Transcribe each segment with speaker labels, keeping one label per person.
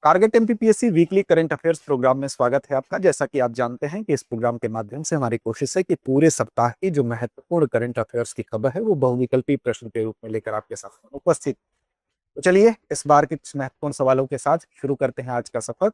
Speaker 1: Target MPPSC weekly current affairs programme में स्वागत है आपका। जैसा कि आप जानते हैं कि इस प्रोग्राम के माध्यम से हमारी कोशिश है कि पूरे सप्ताह की जो महत्वपूर्ण करंट अफेयर्स की खबर है वो बहुविकल्पी प्रश्न के रूप में लेकर आपके सामने उपस्थित। तो चलिए इस बार के कुछ महत्वपूर्ण सवालों के साथ शुरू करते हैं आज का सफर।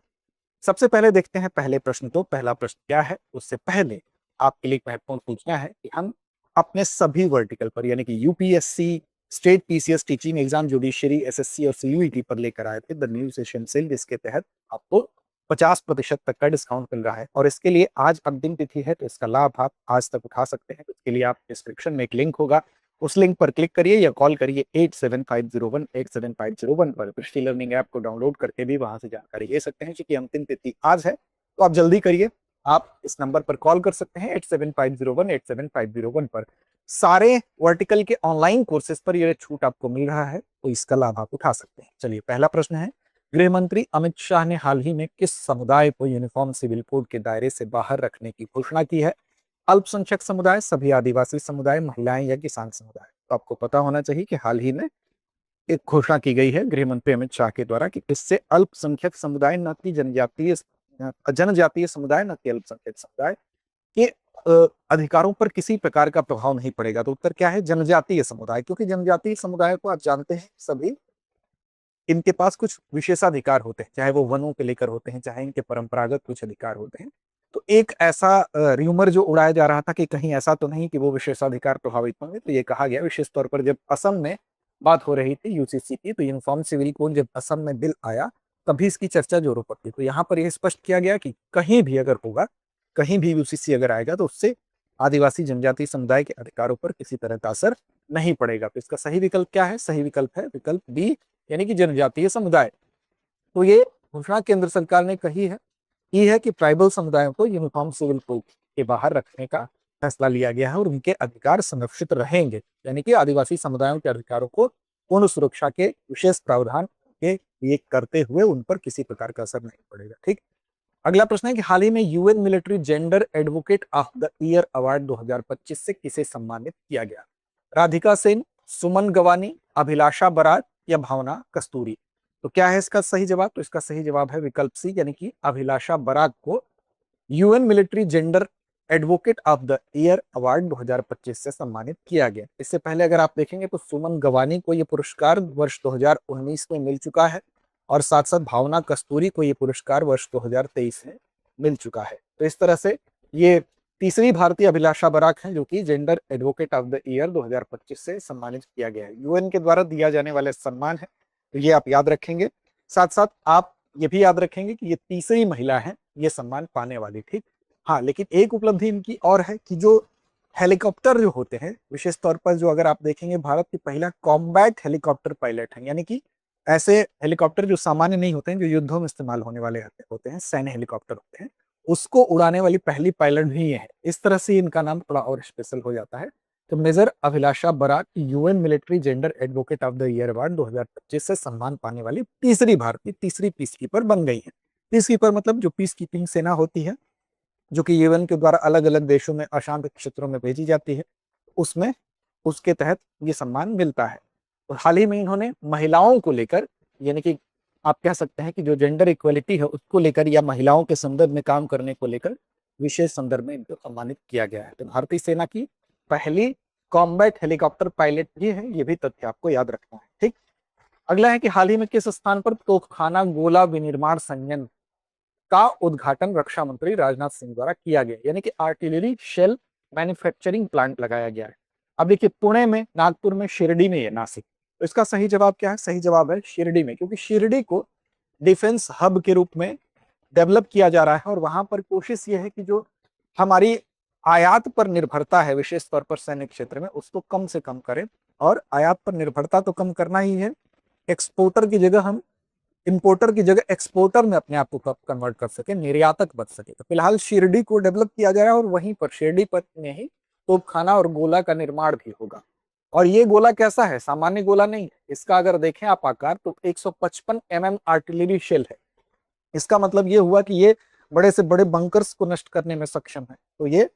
Speaker 1: सबसे पहले देखते हैं पहले प्रश्न को। पहला प्रश्न क्या है, उससे पहले आपके लिए महत्वपूर्ण पूछना है कि हम अपने सभी वर्टिकल पर यानी कि UPSC, state PCS, teaching exam, judiciary, SSC और सीयूईटी पर लेकर आए थे द न्यू सेशन सेल, जिसके तहत आपको 50% तक का डिस्काउंट मिल रहा है। और इसके लिए आज अंतिम तिथि है, तो इसका लाभ आप आज तक उठा सकते हैं। इसके लिए आप डिस्क्रिप्शन में एक लिंक होगा, उस लिंक पर क्लिक करिए या कॉल करिए 8750187501 पर। दृष्टि लर्निंग ऐप को डाउनलोड करके भी वहां से जानकारी ले सकते हैं। क्योंकि अंतिम तिथि आज है तो आप जल्दी करिए। आप इस नंबर पर कॉल कर सकते हैं 8750187501 पर। सारे वर्टिकल के ऑनलाइन कोर्सेज पर यह छूट आपको मिल रहा है, तो इसका लाभ आप उठा सकते हैं। चलिए पहला प्रश्न है, गृह मंत्री अमित शाह ने हाल ही में किस समुदाय को यूनिफॉर्म सिविल कोड के दायरे से बाहर रखने की घोषणा की है? अल्पसंख्यक समुदाय, सभी आदिवासी समुदाय, महिलाएं या किसान समुदाय? तो आपको पता होना चाहिए कि हाल ही में एक घोषणा की गई है गृह मंत्री अमित शाह के द्वारा कि इससे अल्पसंख्यक समुदाय, न कि जनजातीय समुदाय, न कि अल्पसंख्यक समुदाय के अधिकारों पर किसी प्रकार का प्रभाव नहीं पड़ेगा। तो उत्तर क्या है? जनजातीय समुदाय। क्योंकि जनजातीय समुदाय को आप जानते हैं सभी, इनके पास कुछ विशेषाधिकार होते हैं, चाहे वो वनों के लेकर होते हैं, चाहे इनके परंपरागत कुछ अधिकार होते हैं। तो एक ऐसा र्यूमर जो उड़ाया जा रहा था कि कहीं ऐसा तो नहीं कि वो विशेषाधिकार प्रभावित होंगे, तो ये कहा गया विशेष तौर पर जब असम में बात हो रही थी यूसीसी की, तो यूनिफॉर्म सिविल कोड जब असम में बिल आया तभी इसकी चर्चा जोरों पर थी। तो यहाँ पर यह स्पष्ट किया गया कि कहीं भी अगर होगा, कहीं भी यूसीसी अगर आएगा तो उससे आदिवासी जनजातीय समुदाय के अधिकारों पर किसी तरह का असर नहीं पड़ेगा। तो इसका सही विकल्प क्या है? सही विकल्प है विकल्प बी, यानी कि जनजातीय समुदाय। तो ये घोषणा केंद्र सरकार ने की है कि ट्राइबल समुदायों को यूनिफॉर्म सिविल कोड के बाहर रखने का फैसला लिया गया है और उनके अधिकार संरक्षित रहेंगे। यानी कि आदिवासी समुदायों के अधिकारों को पूर्ण सुरक्षा के विशेष प्रावधान के लिए करते हुए उन पर किसी प्रकार का असर नहीं पड़ेगा। ठीक। अगला प्रश्न है कि हाल ही में UN military gender advocate of the year award 2025 से किसे सम्मानित किया गया? राधिका सेन, सुमन गवानी, अभिलाषा बराक या भावना कस्तूरी? तो क्या है इसका सही जवाब? तो इसका सही जवाब है विकल्प सी, यानी कि अभिलाषा बराक को UN military gender advocate of the year award 2025 से सम्मानित किया गया। इससे पहले अगर आप देखेंगे तो सुमन गवानी को यह पुरस्कार वर्ष 2019 में मिल चुका है और साथ साथ भावना कस्तूरी को यह पुरस्कार वर्ष 2023 में मिल चुका है। तो इस तरह से ये तीसरी भारतीय अभिलाषा बराक है जो कि gender advocate of the year 2025 से सम्मानित किया गया है। यूएन के द्वारा दिया जाने वाले सम्मान है, तो ये आप याद रखेंगे। साथ साथ आप ये भी याद रखेंगे कि ये तीसरी महिला है ये सम्मान पाने वाली। ठीक। हाँ, लेकिन एक उपलब्धि इनकी और है कि जो हेलीकॉप्टर जो होते हैं, विशेष तौर पर जो अगर आप देखेंगे भारत की पहला कॉम्बैट हेलीकॉप्टर पायलट है, यानी कि ऐसे हेलीकॉप्टर जो सामान्य नहीं होते हैं, जो युद्धों में इस्तेमाल होने वाले होते हैं, सैन्य हेलीकॉप्टर होते हैं, उसको उड़ाने वाली पहली पायलट भी ये है। इस तरह से इनका नाम थोड़ा और स्पेशल हो जाता है। तो major Abhilasha Barak UN military gender advocate of the year award 2025 से सम्मान पाने वाली तीसरी भारतीय तीसरी पीस कीपर बन गई है। पीस कीपर मतलब जो पीस कीपिंग सेना होती है, जो कि यूएन के द्वारा अलग अलग देशों में अशांत क्षेत्रों में भेजी जाती है, उसमें उसके तहत ये सम्मान मिलता है। और हाल ही में इन्होंने महिलाओं को लेकर, यानी कि आप कह सकते हैं कि जो जेंडर इक्वलिटी है उसको लेकर या महिलाओं के संदर्भ में काम करने को लेकर विशेष संदर्भ में इनको सम्मानित किया गया है। तो भारतीय सेना की पहली कॉम्बैट हेलीकॉप्टर पायलट भी है, ये भी तथ्य आपको याद रखना है। ठीक। अगला है कि हाल ही में किस स्थान पर तोपखाना गोला विनिर्माण संयंत्र का उद्घाटन रक्षा मंत्री राजनाथ सिंह द्वारा किया गया, यानी कि आर्टिलरी शेल मैन्युफैक्चरिंग प्लांट लगाया गया है। अब देखिए पुणे में, नागपुर में, शिरडी में, नासिक। तो इसका सही जवाब क्या है? सही जवाब है शिरडी में, क्योंकि शिरडी को डिफेंस हब के रूप में डेवलप किया जा रहा है और वहां पर कोशिश ये है कि जो हमारी आयात पर निर्भरता है विशेष तौर पर सैन्य क्षेत्र में, उसको कम से कम करें। और आयात पर निर्भरता तो कम करना ही है, एक्सपोर्टर की जगह हम इंपोर्टर की जगह एक्सपोर्टर में अपने आप को कब कन्वर्ट कर सके, निर्यातक बच सके। तो फिलहाल शिरडी को डेवलप किया जा रहा है और वहीं पर शिरडी पर में ही तोपखाना और गोला का निर्माण भी होगा। और ये गोला कैसा है? सामान्य गोला नहीं है। इसका अगर देखें आप आकार तो 155 mm आर्टिलरी शेल है। इसका मतलब ये हुआ कि ये बड़े से बड़े बंकर्स को नष्ट करने में सक्षम है। तो ये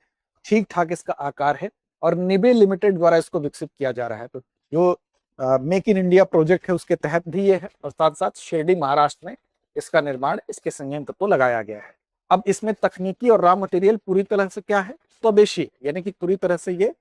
Speaker 1: ठीक ठाक इसका आकार है और निबे लिमिटेड द्वारा इसको विकसित किया जा रहा है। तो जो मेक इन इंडिया प्रोजेक्ट है उसके तहत भी ये है और साथ साथ शिरडी महाराष्ट्र में इसका निर्माण इसके संयंत्र को लगाया गया है। अब इसमें तकनीकी और रॉ मटेरियल पूरी तरह से क्या है, स्वदेशी, यानी कि पूरी तरह से ये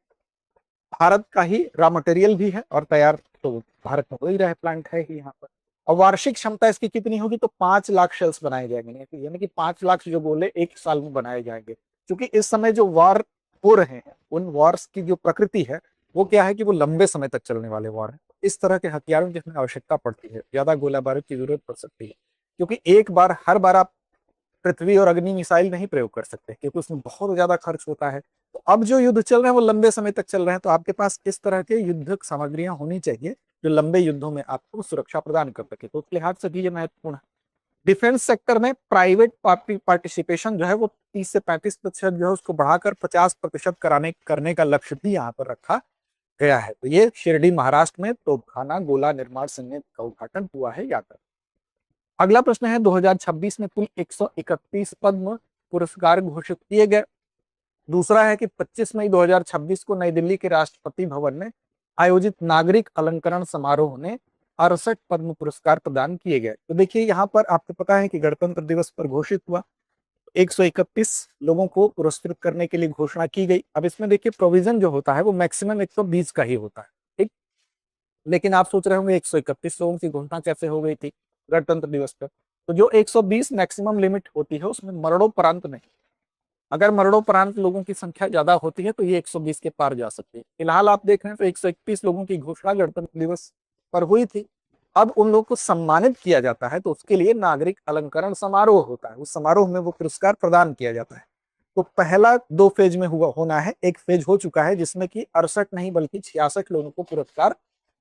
Speaker 1: भारत का ही रॉ मटेरियल भी है और तैयार तो भारत में हो ही रहा है, प्लांट है ही यहाँ पर। और वार्षिक क्षमता इसकी कितनी होगी, तो 5 लाख शेल्स बनाए जाएंगे, यानी कि 5 लाख जो बोले एक साल में बनाए जाएंगे। क्योंकि इस समय जो वॉर हो रहे हैं, उन वॉर्स की जो प्रकृति है वो क्या है कि वो लंबे समय तक चलने वाले वॉर है। इस तरह के हथियारों की हमें आवश्यकता पड़ती है, ज्यादा गोला बारूद की जरूरत पड़ सकती है, क्योंकि एक बार हर बार आप पृथ्वी और अग्नि मिसाइल नहीं प्रयोग कर सकते, क्योंकि उसमें बहुत ज्यादा खर्च होता है। तो अब जो युद्ध चल रहे हैं वो लंबे समय तक चल रहे हैं, तो आपके पास इस तरह के युद्धक सामग्रियां होनी चाहिए जो लंबे युद्धों में आपको सुरक्षा प्रदान कर सके। तो उस लिहाज से भी ये महत्वपूर्ण है। डिफेंस सेक्टर में प्राइवेट पार्टिसिपेशन जो है वो 30 से 35% जो है उसको बढ़ाकर 50% करने का लक्ष्य भी यहाँ पर रखा गया है। तो ये शिरडी महाराष्ट्र में तोपखाना गोला निर्माण संयंत्र का उद्घाटन हुआ है, याद रखें। अगला प्रश्न है 2026 में कुल 131 पद्म पुरस्कार घोषित किए गए। दूसरा है कि 25 मई 2026 को नई दिल्ली के राष्ट्रपति भवन में आयोजित नागरिक अलंकरण समारोह ने 68 पद्म पुरस्कार प्रदान किए गए। तो देखिए यहाँ पर आपको पता है कि गणतंत्र दिवस पर घोषित हुआ 131 लोगों को पुरस्कृत करने के लिए घोषणा की गई। अब इसमें देखिए प्रोविजन जो होता है वो मैक्सिमम 120 का ही होता है, ठीक। लेकिन आप सोच रहे होंगे 131 लोगों की घोषणा कैसे हो गई थी गणतंत्र दिवस पर। तो जो 120 मैक्सिमम लिमिट होती है उसमें मरणोपरांत नहीं, अगर मरणोपरांत लोगों की संख्या ज्यादा होती है तो ये 120 के पार जा सकती है। फिलहाल आप देख रहे हैं तो 131 लोगों की घोषणा गणतंत्र दिवस पर हुई थी। अब उन लोगों को सम्मानित किया जाता है तो उसके लिए नागरिक अलंकरण समारोह होता है, उस समारोह में वो पुरस्कार प्रदान किया जाता है। तो पहला 2 फेज में हुआ होना है, एक फेज हो चुका है जिसमें कि 68 नहीं बल्कि 66 लोगों को पुरस्कार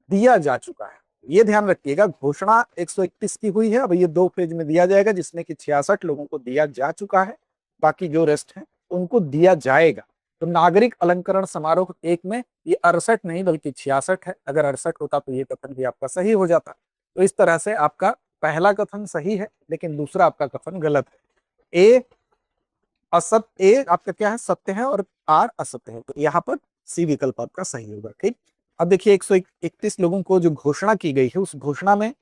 Speaker 1: दिया जा चुका है। ये ध्यान रखिएगा, घोषणा 131 की हुई है, अब ये 2 फेज में दिया जाएगा जिसमें कि 66 लोगों को दिया जा चुका है, बाकी जो रेस्ट है उनको दिया जाएगा। तो नागरिक अलंकरण समारोह 1 में ये 68 नहीं बल्कि 66 है, अगर 68 होता तो ये कथन भी आपका सही हो जाता। तो इस तरह से आपका पहला कथन सही है लेकिन दूसरा आपका कथन गलत है। ए असत्य, ए आपका क्या है, सत्य है और आर असत्य है, तो यहाँ पर सी विकल्प आपका सही होगा, ठीक। अब देखिए 131 लोगों को जो घोषणा की गई है उस घोषणा में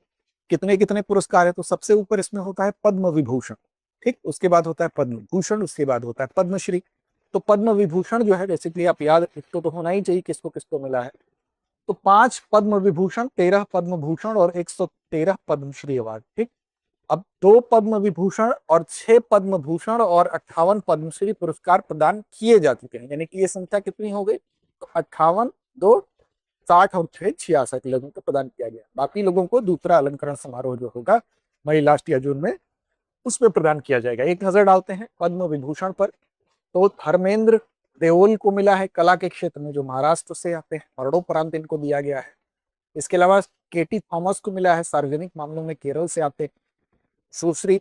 Speaker 1: कितने कितने पुरस्कार है, तो सबसे ऊपर इसमें होता है पद्म विभूषण, ठीक, उसके बाद होता है पद्म भूषण, उसके बाद होता है पद्मश्री। तो पद्म विभूषण जो है बेसिकली आप याद, इसको तो होना ही चाहिए किसको किसको मिला है। तो 5 पद्म विभूषण, 13 पद्म भूषण और 113 पद्मश्री अवार्ड, ठीक। अब 2 पद्म विभूषण और 6 पद्म भूषण और 58 पद्मश्री पुरस्कार प्रदान किए जा चुके हैं, यानी कि ये संख्या कितनी हो गई, तो 58, 2, 60 और 6, 66 लोगों को प्रदान किया गया। बाकी लोगों को दूसरा अलंकरण समारोह जो होगा मई लास्ट या जून में उसमें प्रदान किया जाएगा। एक नजर डालते हैं पद्म विभूषण पर, तो धर्मेंद्र देओल को मिला है कला के क्षेत्र में, जो महाराष्ट्र से आते हैं, मरणोपरांत इनको दिया गया है। इसके अलावा केटी थॉमस को मिला है सार्वजनिक मामलों में, केरल से आते। सुश्री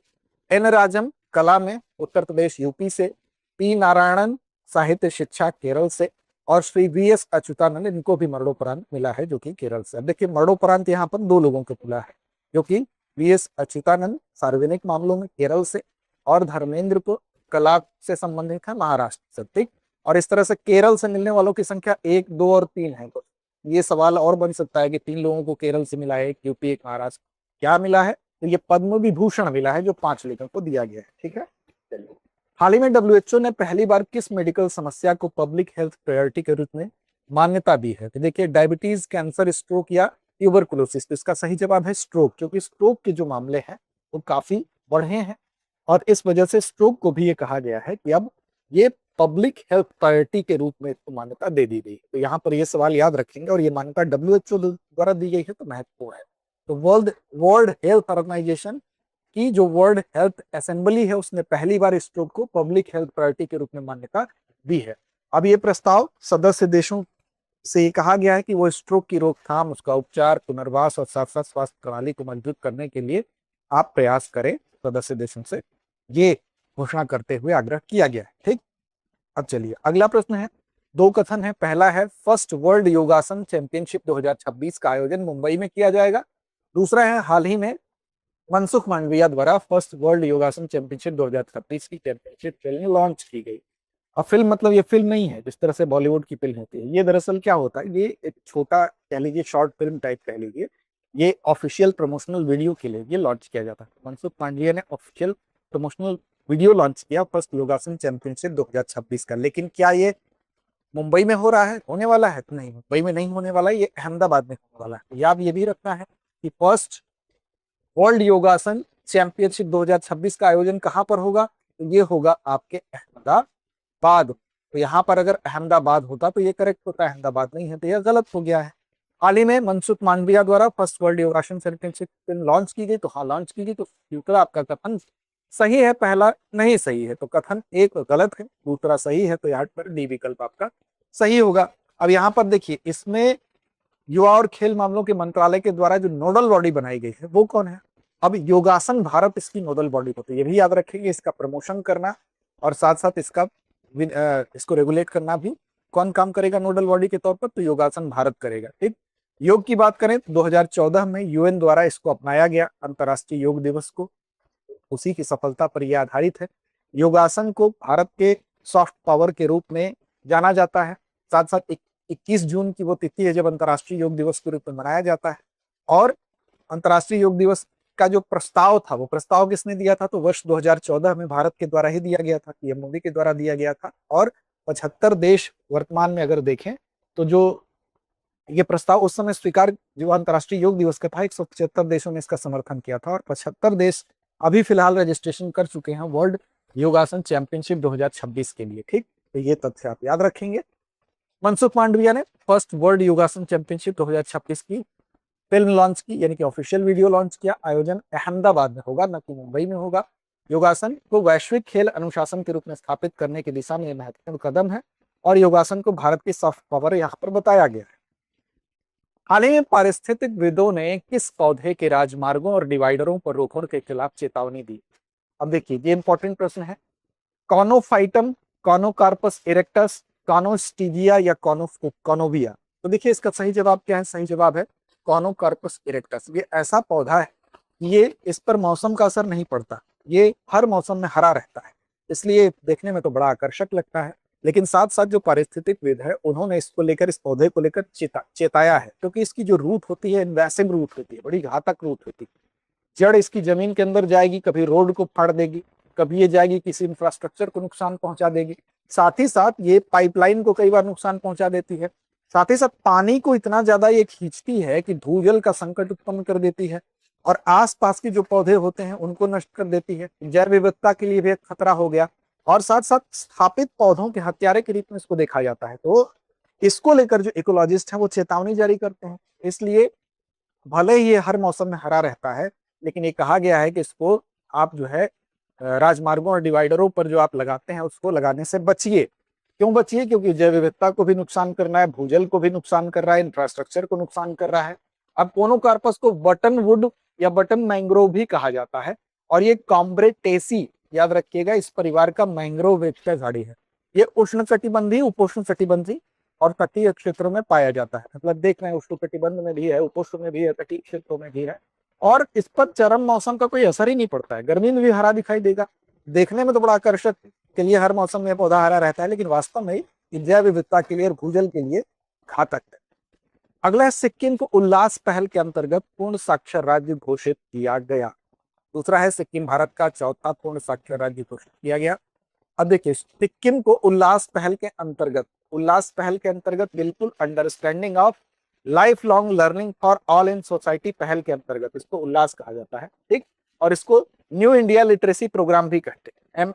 Speaker 1: एन राजम कला में उत्तर प्रदेश यूपी से, पी नारायणन साहित्य शिक्षा केरल से, और श्री वी एस अच्युतानंद इनको भी मरणोपरांत मिला है जो कि केरल से। अब देखिए मरणोपरांत यहाँ पर 2 लोगों को मिला है, जो कि वी एस अच्युतानंद सार्वजनिक मामलों में केरल से, और धर्मेंद्र को कला से संबंधित है महाराष्ट्र से, ठीक। और इस तरह से केरल से मिलने वालों की संख्या 1, 2 और 3 है। तो ये सवाल और बन सकता है कि 3 लोगों को केरल से मिला है, एक यूपी एक महाराष्ट्र, क्या मिला है, तो ये पद्म विभूषण मिला है जो 5 लोगों को दिया गया है, ठीक है। चलिए, हाल ही में डब्ल्यूएचओ ने पहली बार किस मेडिकल समस्या को पब्लिक हेल्थ प्रायोरिटी के रूप में मान्यता दी है, तो देखिए डायबिटीज, कैंसर, स्ट्रोक या ट्यूबरकुलोसिस। तो इसका सही जवाब है स्ट्रोक, क्योंकि स्ट्रोक के जो मामले हैं वो काफी बढ़े हैं और इस वजह से स्ट्रोक को भी ये कहा गया है कि अब ये पब्लिक हेल्थ प्रायोरिटी के रूप में इसको मान्यता दे दी गई। तो यहाँ पर ये सवाल याद रखेंगे, और ये मान्यता डब्ल्यूएचओ द्वारा दी गई है तो महत्वपूर्ण है। तो वर्ल्ड हेल्थ ऑर्गेनाइजेशन की जो वर्ल्ड हेल्थ असेंबली है उसने पहली बार स्ट्रोक को पब्लिक हेल्थ प्रायोरिटी के रूप में मान्यता दी है। अब ये प्रस्ताव सदस्य देशों से ये कहा गया है कि वो स्ट्रोक की रोकथाम, उसका उपचार, पुनर्वास और साथ साथ स्वास्थ्य प्रणाली को मजबूत करने के लिए आप प्रयास करें, सदस्य देशों से ये घोषणा करते हुए आग्रह किया गया है, ठीक। अब चलिए अगला प्रश्न है, 2 कथन है। पहला है फर्स्ट वर्ल्ड योगासन चैंपियनशिप 2026 का आयोजन मुंबई में किया जाएगा। दूसरा है हाल ही में मनसुख मांडविया द्वारा फर्स्ट वर्ल्ड योगासन चैंपियनशिप 2026 की चैंपियनशिप ट्रेनिंग लॉन्च की गई। अब फिल्म मतलब ये फिल्म नहीं है जिस तरह से बॉलीवुड की फिल्म होती है, ये दरअसल क्या होता है, ये एक छोटा कह लीजिए शॉर्ट फिल्म टाइप कह लीजिए, ये ऑफिशियल प्रमोशनल वीडियो के लिए ये लॉन्च किया जाता है। मनसुख मांडविया ने ऑफिशियल प्रमोशनल वीडियो लॉन्च किया फर्स्ट योगासन चैंपियनशिप 2026 का। लेकिन क्या ये मुंबई में हो रहा है, होने वाला है? नहीं, मुंबई में नहीं होने वाला है, ये अहमदाबाद में होने वाला है। आप ये भी रखना है कि फर्स्ट वर्ल्ड योगासन चैंपियनशिप 2026 का आयोजन कहां पर होगा? तो ये होगा आपके अहमदाबाद। तो यहाँ पर अगर अहमदाबाद होता तो ये करेक्ट होता, अहमदाबाद नहीं है तो यह गलत हो गया है। हाल ही में मनसुख मांडविया द्वारा फर्स्ट वर्ल्ड योगासन चैंपियनशिप लॉन्च की गई, तो हाँ लॉन्च की गई, तो दूसरा आपका कथन सही है, पहला नहीं सही है, तो कथन एक गलत है, दूसरा सही है, तो यहाँ पर डी विकल्प आपका सही होगा। अब यहाँ पर देखिए, इसमें युवा और खेल मामलों के मंत्रालय के द्वारा जो नोडल बॉडी बनाई गई है वो कौन है? अब योगासन भारत इसकी नोडल बॉडी होती है, ये भी याद रखेंगे। इसका प्रमोशन करना और साथ साथ इसका इसको रेगुलेट करना भी कौन काम करेगा नोडल बॉडी के तौर पर? तो योगासन भारत करेगा। ठीक, योग की बात करें तो 2014 में यूएन द्वारा इसको अपनाया गया अंतर्राष्ट्रीय योग दिवस को, उसी की सफलता पर यह आधारित है। योगासन को भारत के सॉफ्ट पावर के रूप में जाना जाता है। साथ साथ 21 जून की वो तिथि है जब अंतर्राष्ट्रीय योग दिवस के रूप में मनाया जाता है। और अंतर्राष्ट्रीय योग दिवस का जो प्रस्ताव था, वो प्रस्ताव किसने दिया था? तो वर्ष 2014 में भारत के द्वारा ही दिया गया था, पीएम मोदी के द्वारा दिया गया था। और 75 देश वर्तमान में अगर देखें तो जो ये प्रस्ताव उस समय स्वीकार जो अंतर्राष्ट्रीय योग दिवस का था, 175 देशों ने इसका समर्थन किया था और 75 देश अभी फिलहाल रजिस्ट्रेशन कर चुके हैं वर्ल्ड योगासन चैंपियनशिप 2026 के लिए। ठीक, तो ये तथ्य आप याद रखेंगे। मनसुख मांडविया ने फर्स्ट वर्ल्ड योगासन चैंपियनशिप 2026 की फिल्म लॉन्च की, यानी कि ऑफिशियल वीडियो लॉन्च किया। आयोजन अहमदाबाद में होगा, न कि मुंबई में होगा। योगासन को वैश्विक खेल अनुशासन के रूप में स्थापित करने की दिशा में महत्वपूर्ण कदम है और योगासन को भारत की सॉफ्ट पावर यहाँ पर बताया गया है। हाल ही में पारिस्थितिक विदों ने किस पौधे के राजमार्गों और डिवाइडरों पर रोकने के खिलाफ चेतावनी दी? अब देखिए, ये इंपॉर्टेंट प्रश्न है। कॉनोफाइटम, कॉनोकार्पस इरेक्टस, कॉनोस्टीजिया या कॉनोविया? तो देखिए, इसका सही जवाब क्या है? सही जवाब है कॉनोकार्पस इरेक्टस। ये ऐसा पौधा है, ये इस पर मौसम का असर नहीं पड़ता, ये हर मौसम में हरा रहता है, इसलिए देखने में तो बड़ा आकर्षक लगता है। लेकिन साथ साथ जो पारिस्थितिकविद है उन्होंने इसको लेकर, इस पौधे को लेकर चेताया है, क्योंकि इसकी जो रूट होती है इन्वेसिव रूट होती है, बड़ी घातक रूट होती है। जड़ इसकी जमीन के अंदर जाएगी, कभी रोड को फाड़ देगी, कभी ये जाएगी किसी इंफ्रास्ट्रक्चर को नुकसान पहुंचा देगी। साथ ही साथ ये पाइपलाइन को कई बार नुकसान पहुंचा देती है। साथ ही साथ पानी को इतना ज्यादा ये खींचती है कि भूजल का संकट उत्पन्न कर देती है और आसपास के जो पौधे होते हैं उनको नष्ट कर देती है। जैव विविधता के लिए भी एक खतरा हो गया और साथ साथ स्थापित पौधों के हत्यारे के रूप में इसको देखा जाता है। तो इसको लेकर जो इकोलॉजिस्ट हैं वो चेतावनी जारी करते हैं। इसलिए भले ही ये हर मौसम में हरा रहता है, लेकिन ये कहा गया है कि इसको आप जो है राजमार्गों और डिवाइडरों पर जो आप लगाते हैं उसको लगाने से बचिए। क्यों बचिए? क्योंकि जैव विविधता को भी नुकसान कर रहा है, भूजल को भी नुकसान कर रहा है, इंफ्रास्ट्रक्चर को नुकसान कर रहा है। अब कोनोकार्पस को बटन वुड या बटन मैंग्रोव भी कहा जाता है और ये कॉम्ब्रेटेसी, याद रखिएगा, इस परिवार का मैंग्रोव वृक्ष झाड़ी है। ये उष्णकटिबंधीय, उपोष्ण कटिबंधीय और तटीय क्षेत्रों में पाया जाता है। मतलब देख रहे हैं, उष्ण कटिबंध में भी है, उपोष्ण में भी है, तटीय क्षेत्रों में भी है और इस पर चरम मौसम का कोई असर ही नहीं पड़ता है। गर्मी में भी हरा दिखाई देगा, देखने में तो बड़ा आकर्षक के लिए हर मौसम में पौधा हरा रहता है, लेकिन वास्तव में जैव विविधता के लिए और भूजल के लिए घातक है। अगला है, सिक्किम को उल्लास पहल के अंतर्गत पूर्ण साक्षर राज्य घोषित किया गया। दूसरा है, सिक्किम भारत का चौथा पूर्ण साक्षर राज्य घोषित किया गया। अब देखिए, सिक्किम को उल्लास पहल के अंतर्गत, उल्लास पहल के अंतर्गत बिल्कुल understanding of life long learning for all in society पहल के अंतर्गत इसको उल्लास कहा जाता है। ठीक, और इसको न्यू इंडिया लिटरेसी प्रोग्राम भी कहते हैं,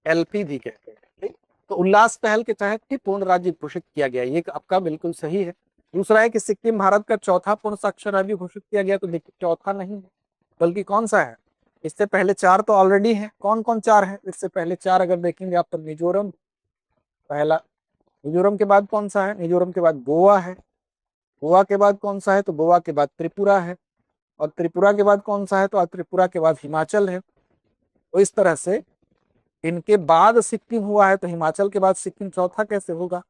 Speaker 1: MILP भी कहते हैं। ठीक, तो उल्लास पहल के तहत ही पूर्ण राज्य घोषित किया गया, ये आपका बिल्कुल सही है। दूसरा है कि सिक्किम भारत का चौथा पूर्ण साक्षर राज्य घोषित किया गया, तो देखिए चौथा नहीं है बल्कि कौन सा है? इससे पहले चार तो ऑलरेडी हैं। कौन कौन चार है इससे पहले? चार अगर देखेंगे आप तो मिजोरम पहला, मिजोरम के बाद कौन सा है? मिजोरम के बाद गोवा है, गोवा के बाद कौन सा है? तो गोवा के बाद त्रिपुरा है और त्रिपुरा के बाद कौन सा है? तो त्रिपुरा के बाद हिमाचल है। तो इस तरह से इनके बाद सिक्किम हुआ है, तो हिमाचल के बाद सिक्किम चौथा कैसे होगा?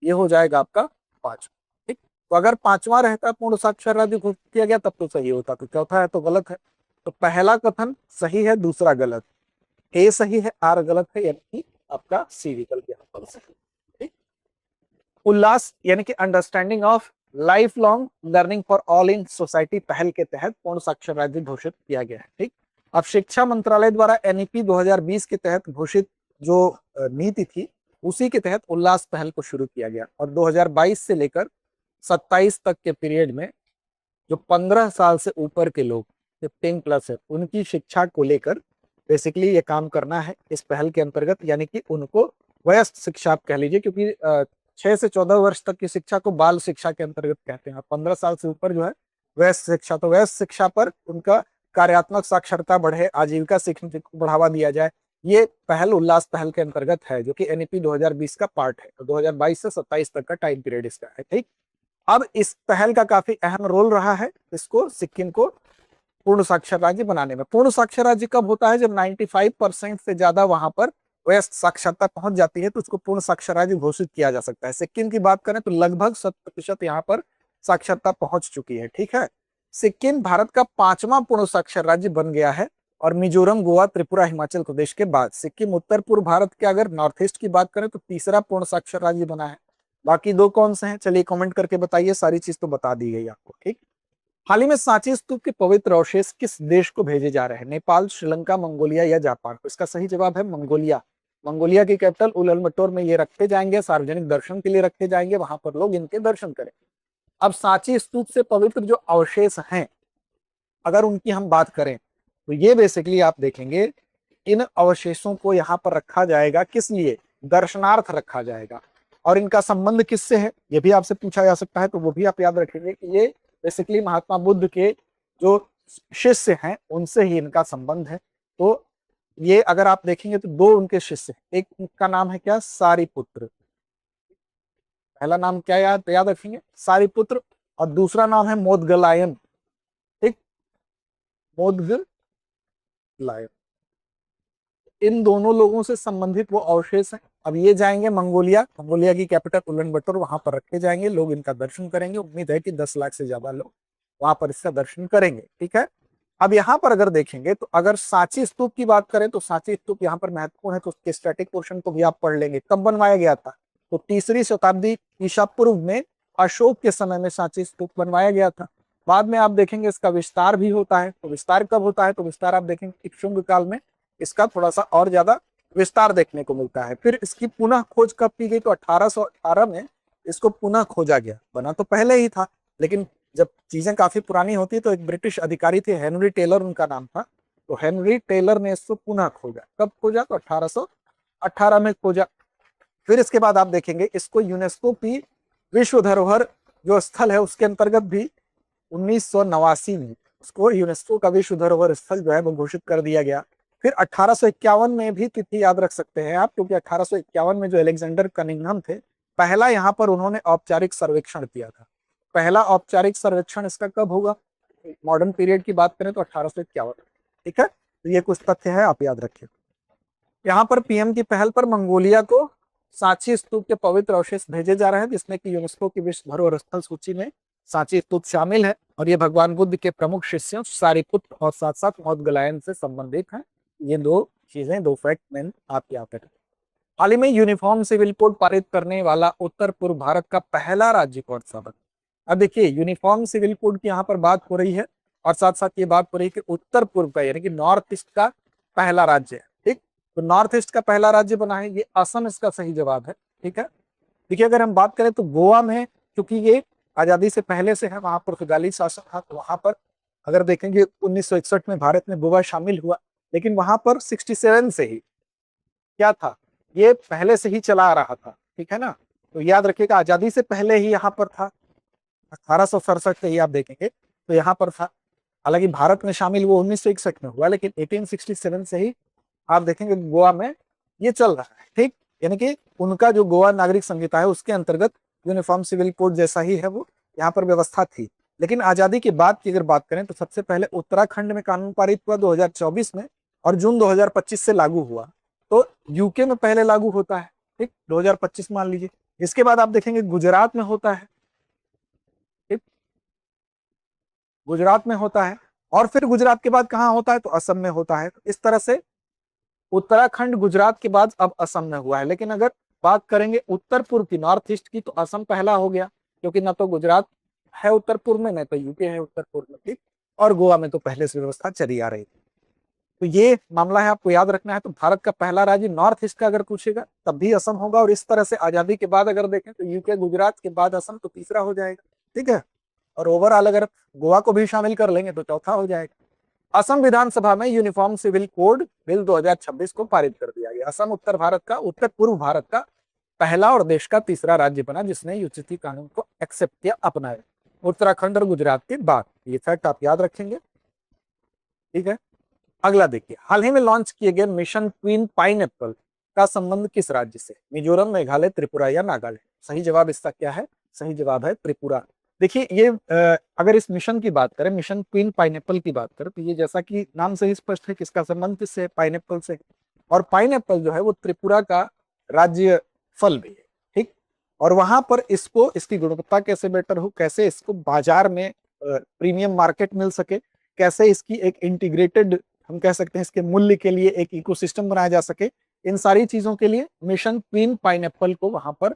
Speaker 1: ये हो जाएगा आपका पांचवा। ठीक, तो अगर पांचवा रहता पूर्ण साक्षर राज्य घोषित किया गया तब तो सही होता, तो चौथा है तो गलत है। तो पहला कथन सही है, दूसरा गलत, ए सही है, आर गलत है, यानी कि आपका सी विकल्प यहाँ पर सही। ठीक, उल्लास यानी कि understanding of life long learning for all in society पहल के तहत पूर्ण साक्षर राज्य घोषित किया गया है। ठीक, अब शिक्षा मंत्रालय द्वारा एनईपी 2020 के तहत घोषित जो नीति थी उसी के तहत उल्लास पहल को शुरू किया गया और 2022 से लेकर 27 तक के पीरियड में जो 15 साल से ऊपर के लोग 15 प्लस है उनकी शिक्षा को लेकर बेसिकली ये काम करना है इस पहल के अंतर्गत, यानी कि उनको वयस्क शिक्षा आप कह लीजिए, क्योंकि 6 से 14 वर्ष तक की शिक्षा को बाल शिक्षा के अंतर्गत कहते हैं और 15 साल से ऊपर जो है वयस्क शिक्षा। तो वयस्क शिक्षा पर उनका कार्यात्मक साक्षरता बढ़े, आजीविका सीखने को बढ़ावा दिया जाए, ये पहल उल्लास पहल के अंतर्गत है जो कि एनईपी 2020 का पार्ट है। तो 2022 से 27 तक का टाइम पीरियड इसका है। ठीक, अब इस पहल का काफी अहम रोल रहा है इसको सिक्किम को पूर्ण साक्षर राज्य बनाने में। पूर्ण साक्षर राज्य कब होता है? जब 95% से ज्यादा वहां पर वयस्क साक्षरता पहुंच जाती है तो उसको पूर्ण साक्षर राज्य घोषित किया जा सकता है। सिक्किम की बात करें तो लगभग 100% यहाँ पर साक्षरता पहुंच चुकी है। ठीक है, सिक्किम भारत का 5वां पूर्ण साक्षर राज्य बन गया है और मिजोरम, गोवा, त्रिपुरा, हिमाचल प्रदेश के बाद सिक्किम उत्तर पूर्व भारत के अगर नॉर्थ ईस्ट की बात करें तो तीसरा पूर्ण साक्षर राज्य बना है। बाकी दो कौन से हैं चलिए कमेंट करके बताइए, सारी चीज तो बता दी गई आपको। ठीक, हाल ही में सांची स्तूप के पवित्र अवशेष किस देश को भेजे जा रहे हैं? नेपाल, श्रीलंका, मंगोलिया या जापान? तो इसका सही जवाब है मंगोलिया। मंगोलिया की कैपिटल उलानबाटर में ये रखे जाएंगे, सार्वजनिक दर्शन के लिए रखे जाएंगे, वहां पर लोग इनके दर्शन करें। अब सांची स्तूप से पवित्र जो अवशेष हैं अगर उनकी हम बात करें तो ये बेसिकली आप देखेंगे इन अवशेषों को यहाँ पर रखा जाएगा, किस लिए? दर्शनार्थ रखा जाएगा। और इनका संबंध किससे है ये भी आपसे पूछा जा सकता है, तो वो भी आप याद रखेंगे कि ये बेसिकली महात्मा बुद्ध के जो शिष्य हैं उनसे ही इनका संबंध है। तो ये अगर आप देखेंगे तो दो उनके शिष्य, एक का नाम है क्या? सारिपुत्र। पहला नाम क्या याद रखेंगे? सारिपुत्र, और दूसरा नाम है मोदगलायन। ठीक, मोदगलायन, इन दोनों लोगों से संबंधित वो अवशेष हैं। अब ये जाएंगे मंगोलिया, मंगोलिया की कैपिटल उलानबाटर, वहां पर रखे जाएंगे, लोग इनका दर्शन करेंगे। उम्मीद है कि 10 लाख से ज्यादा लोग वहां पर इसका दर्शन करेंगे। ठीक है, अब यहाँ पर अगर देखेंगे तो अगर सांची स्तूप की बात करें तो सांची स्तूप यहाँ पर महत्वपूर्ण है, तो उसके स्टैटिक पोर्शन को भी आप पढ़ लेंगे। कब बनवाया गया था? तो 3री शताब्दी ईसा पूर्व में अशोक के समय में सांची स्तूप बनवाया गया था। बाद में आप देखेंगे इसका विस्तार भी होता है। तो विस्तार कब होता है? तो विस्तार आप देखेंगे इक्ष्वाकु काल में इसका थोड़ा सा और ज्यादा विस्तार देखने को मिलता है। फिर इसकी पुनः खोज कब की गई? तो 1818 में इसको पुनः खोजा गया। बना तो पहले ही था, लेकिन जब चीजें काफी पुरानी होती तो एक ब्रिटिश अधिकारी थे, हेनरी टेलर उनका नाम था। तो हेनरी टेलर ने इसको पुनः खोजा। कब खोजा? तो 1818 में खोजा। फिर इसके बाद आप देखेंगे इसको यूनेस्को की विश्व धरोहर जो स्थल है उसके अंतर्गत भी 1989 में उसको यूनेस्को का विश्व धरोहर स्थल जो है वो घोषित कर दिया गया। फिर 1851 में भी तिथि याद रख सकते हैं आप, क्योंकि 1851 में जो अलेक्जेंडर कनिंघम थे पहला यहाँ पर उन्होंने औपचारिक सर्वेक्षण किया था। पहला औपचारिक सर्वेक्षण इसका कब होगा? मॉडर्न पीरियड की बात करें तो 1851। ठीक है, तो ये कुछ तथ्य है, आप याद रखिए। यहाँ पर पीएम की पहल पर मंगोलिया को सांची स्तूप के पवित्र अवशेष भेजे जा रहे हैं, जिसमें कि यूनेस्को की विश्व धरोहर स्थल सूची में सांची स्तूप शामिल है और ये भगवान बुद्ध के प्रमुख शिष्यों सारिपुत्र और साथ साथ मोदगलायन से संबंधित हैं। ये दो चीजें, दो फैक्ट मैंने आपके यहाँ पे। हाल ही में यूनिफॉर्म सिविल कोड पारित करने वाला उत्तर पूर्व भारत का पहला राज्य कौन सा बना? अब देखिए यूनिफॉर्म सिविल कोड की यहाँ पर बात हो रही है और साथ साथ ये बात हो रही है कि उत्तर पूर्व का यानी कि नॉर्थ ईस्ट का पहला राज्य है। ठीक, तो नॉर्थ ईस्ट का पहला राज्य बना है ये असम, इसका सही जवाब है। ठीक है, देखिए अगर हम बात करें तो गोवा में, क्योंकि ये आजादी से पहले से है, वहां पुर्तगाली शासन था, तो वहां पर अगर देखेंगे 1961 में भारत में गोवा शामिल हुआ, लेकिन वहां पर 67 से ही क्या था, ये पहले से ही चला आ रहा था। ठीक है ना, तो याद रखिएगा आजादी से पहले ही यहाँ पर था। 1867 से ही आप देखेंगे तो यहाँ पर था। हालांकि भारत में शामिल वो 1961 में हुआ, लेकिन 1867 से ही आप देखेंगे गोवा में ये चल रहा है। ठीक, यानी कि उनका जो गोवा नागरिक संहिता है उसके अंतर्गत यूनिफॉर्म सिविल कोड जैसा ही है वो यहाँ पर व्यवस्था थी। लेकिन आजादी के बाद की अगर बात करें तो सबसे पहले उत्तराखंड में कानून पारित हुआ 2024 में और जून 2025 से लागू हुआ। तो यूके में पहले लागू होता है, ठीक, 2025 मान लीजिए। इसके बाद आप देखेंगे गुजरात में होता है, ठीक, गुजरात में होता है, और फिर गुजरात के बाद कहाँ होता है? तो असम में होता है। इस तरह से उत्तराखंड गुजरात के बाद अब असम में हुआ है। लेकिन अगर बात करेंगे उत्तर पूर्व की, नॉर्थ ईस्ट की, तो असम पहला हो गया, क्योंकि न तो गुजरात है उत्तर पूर्व में, नहीं तो यूपी है उत्तर पूर्व में, ठीक। और गोवा में तो पहले से व्यवस्था चली आ रही थी। तो ये मामला है, आपको याद रखना है। तो भारत का पहला राज्य नॉर्थ ईस्ट का अगर पूछेगा तब भी असम होगा, और इस तरह से आजादी के बाद अगर देखें तो यूके गुजरात के बाद असम तो तीसरा हो जाएगा, ठीक है। और ओवरऑल अगर गोवा को भी शामिल कर लेंगे तो चौथा हो जाएगा। असम विधानसभा में यूनिफॉर्म सिविल कोड बिल 2026 को पारित कर दिया गया। असम उत्तर पूर्व भारत का पहला और देश का तीसरा राज्य बना जिसने यूसीसी कानून को एक्सेप्ट किया, अपनाया, उत्तराखंड और गुजरात के बाद। ये फैक्ट आप याद रखेंगे, ठीक है। अगला देखिए, हाल ही में लॉन्च किए गए मिशन क्वीन पाइनएप्पल का संबंध किस राज्य से? मिजोरम, मेघालय, त्रिपुरा या नागालैंड? सही जवाब इसका क्या है? सही जवाब है त्रिपुरा। देखिए ये अगर इस मिशन की बात करें, मिशन क्वीन पाइनएप्पल की बात करें, तो ये जैसा कि नाम से ही स्पष्ट है किसका संबंध किससे है? पाइनएप्पल से। और पाइनएप्पल जो है वो त्रिपुरा का राज्य फल भी है, ठीक। और वहां पर इसको, इसकी गुणवत्ता कैसे बेटर हो, कैसे इसको बाजार में प्रीमियम मार्केट मिल सके, कैसे इसकी एक इंटीग्रेटेड, हम कह सकते हैं इसके मूल्य के लिए एक इकोसिस्टम बनाया जा सके, इन सारी चीजों के लिए मिशन क्वीन पाइनएप्पल को वहां पर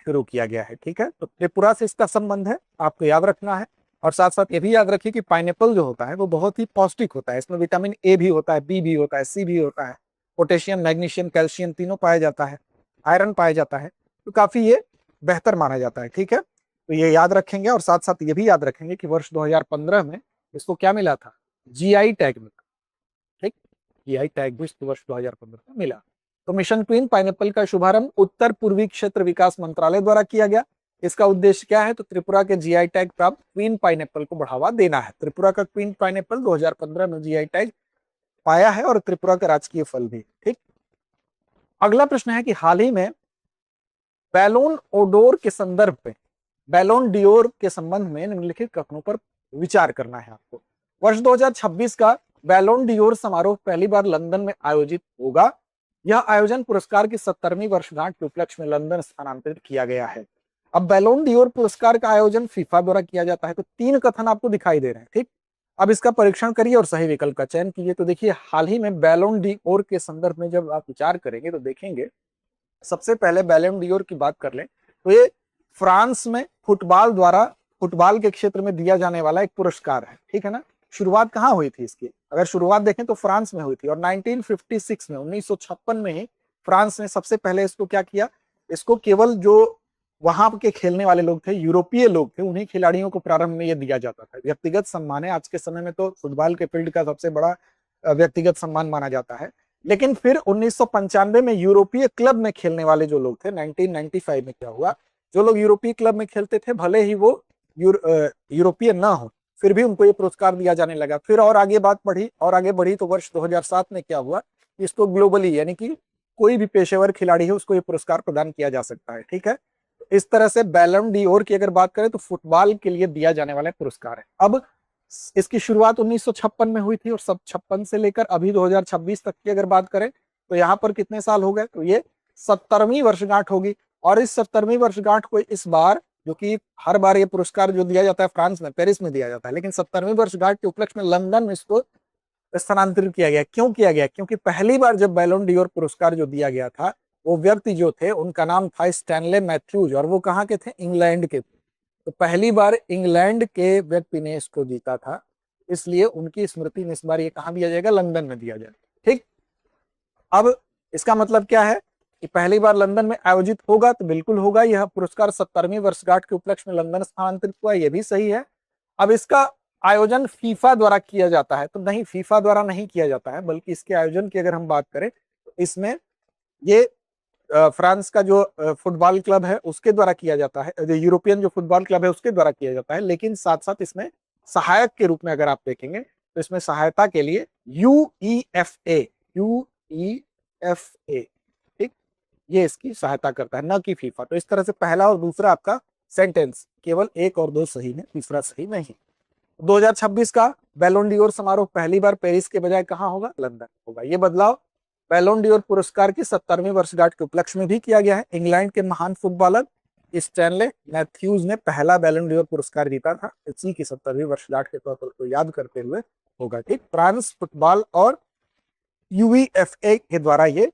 Speaker 1: शुरू किया गया है, ठीक है। तो त्रिपुरा से इसका संबंध है, आपको याद रखना है। और साथ साथ ये भी याद रखिए कि पाइनएप्पल जो होता है वो बहुत ही पौष्टिक होता है। इसमें विटामिन ए भी होता है, बी भी होता है, सी भी होता है, पोटेशियम, मैग्नीशियम, कैल्शियम तीनों पाया जाता है, आयरन पाया जाता है। तो काफी ये बेहतर माना जाता है, ठीक है। तो ये याद रखेंगे। और साथ साथ ये भी याद रखेंगे कि वर्ष 2015 में इसको क्या मिला था? जीआई टैग मिला, ठीक। जीआई टैग भी इसको वर्ष 2015 में मिला। तो मिशन क्वीन पाइनएप्पल का शुभारंभ उत्तर पूर्वी क्षेत्र विकास मंत्रालय द्वारा किया गया। इसका उद्देश्य क्या है? तो त्रिपुरा के जीआई टैग प्राप्त क्वीन पाइनएप्पल को बढ़ावा देना है। त्रिपुरा का क्वीन पाइनएप्पल 2015 में जीआई टैग पाया है और त्रिपुरा का राजकीय फल भी, ठीक। अगला प्रश्न है कि हाल ही में बैलोन ओडोर के संदर्भ में, बैलोन डियोर के संबंध में निम्नलिखित कथनों पर विचार करना है आपको। वर्ष 2026 का बैलोन डियोर समारोह पहली बार लंदन में आयोजित होगा। यह आयोजन पुरस्कार की 70वीं वर्षगांठ के उपलक्ष्य में लंदन स्थानांतरित किया गया है। अब बैलोन डियोर पुरस्कार का आयोजन फीफा द्वारा किया जाता है। तो 3 कथन आपको दिखाई दे रहे हैं, ठीक। अब इसका परीक्षण करिए और सही विकल्प का चयन कीजिए। तो देखिए, हाल ही में बैलोन डियोर के संदर्भ में जब आप विचार करेंगे तो देखेंगे, सबसे पहले बैलोन डियोर की बात कर लें तो ये फ्रांस में फुटबॉल द्वारा, फुटबॉल के क्षेत्र में दिया जाने वाला एक पुरस्कार है, ठीक है ना। शुरुआत कहाँ हुई थी इसकी? अगर शुरुआत देखें तो फ्रांस में हुई थी, और 1956 में, 1956 में ही फ्रांस ने सबसे पहले इसको क्या किया, इसको केवल जो वहां के खेलने वाले लोग थे, यूरोपीय लोग थे, उन्हीं खिलाड़ियों को प्रारंभ में यह दिया जाता था। व्यक्तिगत सम्मान है, आज के समय में तो फुटबॉल के फील्ड का सबसे बड़ा व्यक्तिगत सम्मान माना जाता है। लेकिन फिर 1995 में यूरोपीय क्लब में खेलने वाले जो लोग थे, 1995 में क्या हुआ, जो लोग यूरोपीय क्लब में खेलते थे, भले ही वो यूरोपीय ना हो, फिर भी उनको ये पुरस्कार दिया जाने लगा। फिर और आगे बात बढ़ी और आगे बढ़ी तो वर्ष 2007 में क्या हुआ, इसको ग्लोबली, यानी कि कोई भी पेशेवर खिलाड़ी है उसको ये पुरस्कार प्रदान किया जा सकता है, ठीक है। इस तरह से बैलन डियोर की अगर बात करें तो फुटबॉल के लिए दिया जाने वाला पुरस्कार है। अब इसकी शुरुआत 1956 में हुई थी, और सब 56 से लेकर अभी 2026 तक की अगर बात करें तो यहाँ पर कितने साल हो गए? तो ये 70वीं वर्षगांठ होगी। और इस 70वीं वर्षगांठ को इस बार, जो कि हर बार ये पुरस्कार जो दिया जाता है फ्रांस में, पेरिस में दिया जाता है, लेकिन 70वीं वर्षगांठ के उपलक्ष्य में लंदन में इसको स्थानांतरित किया गया। क्यों किया गया? क्योंकि पहली बार जब बैलोन डियोर पुरस्कार जो दिया गया था, वो व्यक्ति जो थे उनका नाम था स्टैनले मैथ्यूज, और वो कहाँ के थे? इंग्लैंड के। तो पहली बार इंग्लैंड के व्यक्ति ने इसको जीता था, इसलिए उनकी स्मृति में इस बार ये कहाँ दिया जाएगा? लंदन में दिया जाएगा, ठीक। अब इसका मतलब क्या है कि पहली बार लंदन में आयोजित होगा? तो बिल्कुल होगा। यह पुरस्कार 70वीं वर्षगांठ के उपलक्ष्य में लंदन स्थानांतरित हुआ, यह भी सही है। अब इसका आयोजन फीफा द्वारा किया जाता है, तो नहीं, फीफा द्वारा नहीं किया जाता है, बल्कि इसके आयोजन की अगर हम बात करें तो इसमें ये फ्रांस का जो फुटबॉल क्लब है उसके द्वारा किया जाता है, जो यूरोपियन जो फुटबॉल क्लब है उसके द्वारा किया जाता है। लेकिन साथ साथ इसमें सहायक के रूप में अगर आप देखेंगे तो इसमें सहायता के लिए यूईएफए, ठीक, ये इसकी सहायता करता है, न कि फीफा। तो इस तरह से पहला और दूसरा आपका सेंटेंस केवल 1 और 2 सही है, तीसरा सही नहीं। 2026 का बैलोन डियोर समारोह पहली बार पेरिस के बजाय कहाँ होगा? लंदन होगा। ये बदलाव बैलोन डियोर पुरस्कार की 70वीं वर्षगांठ के उपलक्ष्य में भी किया गया है। इंग्लैंड के महान फुटबॉलर स्टैनले मैथ्यूज ने पहला बैलोन डियोर पुरस्कार जीता था, इसी की 70वीं वर्षगांठ के तौर पर तो याद करते हुए होगा, ठीक। फ्रांस फुटबॉल और यूईएफए के द्वारा ये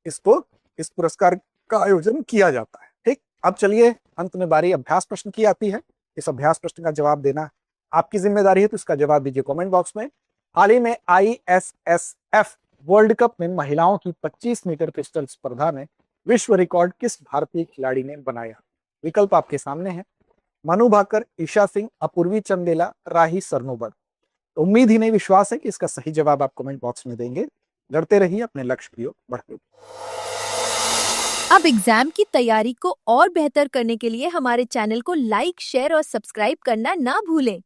Speaker 1: इसको, इस पुरस्कार का आयोजन किया जाता है, ठीक। अब चलिए अंत में बारी अभ्यास प्रश्न की आती है। इस अभ्यास प्रश्न का जवाब देना आपकी जिम्मेदारी है, तो इसका जवाब दीजिए कमेंट बॉक्स में। हाल ही में ISSF वर्ल्ड कप में महिलाओं की 25 मीटर पिस्टल स्पर्धा में विश्व रिकॉर्ड किस भारतीय खिलाड़ी ने बनाया? विकल्प आपके सामने है, मनु भाकर, ईशा सिंह, अपूर्वी चंदेला, राही सरनोबत। तो उम्मीद ही नहीं, विश्वास है कि इसका सही जवाब आप कमेंट बॉक्स में देंगे। लड़ते रहिए, अपने लक्ष्य की ओर बढ़ते रहिए।
Speaker 2: अब एग्जाम की तैयारी को और बेहतर करने के लिए हमारे चैनल को लाइक, शेयर और सब्सक्राइब करना ना भूलें।